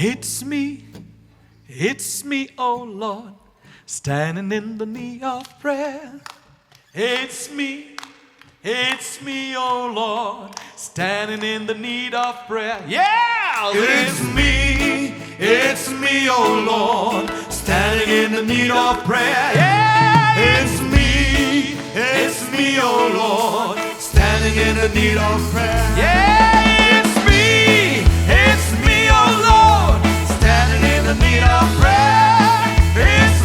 It's me, oh Lord, standing in the need of prayer. It's me, oh Lord, standing in the need of prayer. Yeah! It's me, oh Lord, standing in the need of prayer. Yeah! It's me, oh Lord, standing in the need of prayer. Yeah! It's me, oh Lord, standing in the need of prayer. It's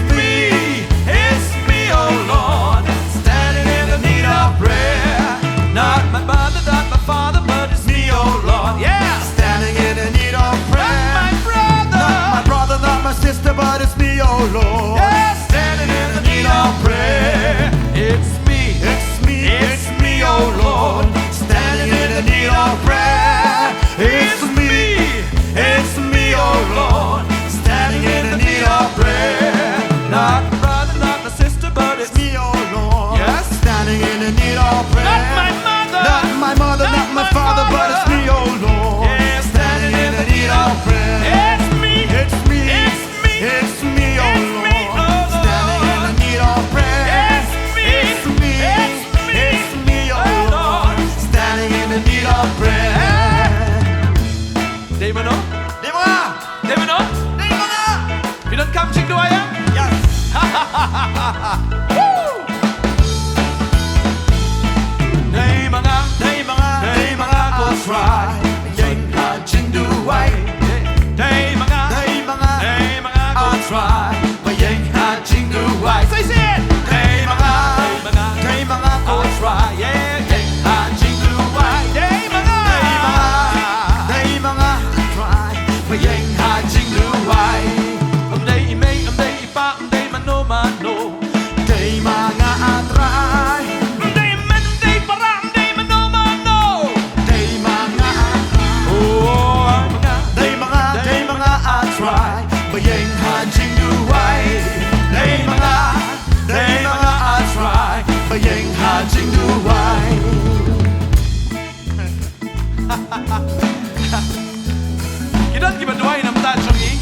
me, oh Lord, standing in the need of prayer. Not my mother, not my father, but it's me, oh Lord. Yeah! Standing in the need of prayer. Not my brother, Not my brother, not my sister, but it's me, oh Lord. yeah, standing in the need of prayer. It's me, oh Lord, standing in the need of prayer. It's me, oh Lord, standing in the need of prayer. Not my brother, not my sister, but it's me, oh Lord. yes, Standing in the need of prayer. not my mother, Not my mother, not my father, but it's me, oh Lord. yeah, standing in the need of prayer. It's me, It's me, oh Lord, standing in the need of prayer. It's me, oh Lord, standing in the need of prayer. David, no? Dewa! David, no? Dewa! You don't come sing to I am? Yes! Nay mga ko try. Yang hajing duway. Nay mga I'll try. Yang hajing duway. Say it! Nay mga ko try. yeah, Yang hajing duway. Nay mga try. Yang hajing duway. Amday ipa, amday mano Day mga atray. Amday para, amday mano Day mga Oh, Day mga atray. Yang hajing duway. Day mga atray. Yang hajing duway. You don't give a duay nam tan chung yi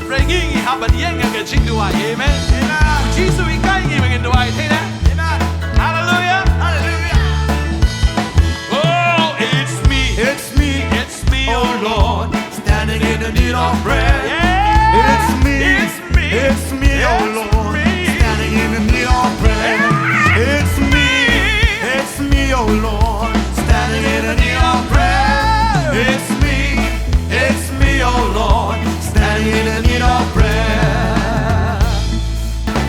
Reggie haban yang ga ching duay amen Jesus ikay gi ngin duay thế na Hallelujah Oh, it's me, oh Lord, Standing in the need of prayer. yeah, It's me, oh Lord, standing in the need of prayer. It's me, oh Lord, standing in the need of prayer. It's me, oh Lord, standing in the need of prayer.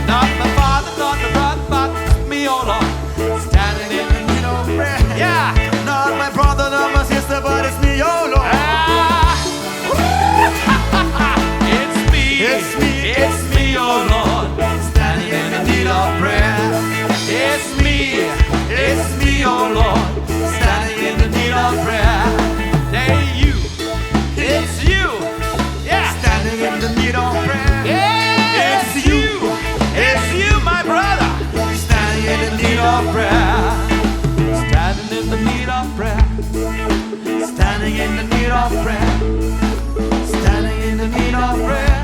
Not my father, not my brother, but me, oh Lord, standing in the need of prayer. Yeah. Not my brother, not my sister, but it's me, oh Lord. It's me, oh Lord, standing in the need of prayer. It's me, oh Lord, standing in the need of prayer. It's you, yeah, Standing in the need of prayer. yeah, it's you, my brother, Standing in the need of prayer. standing in the need of prayer, Standing in the need of prayer. Standing in the need of prayer.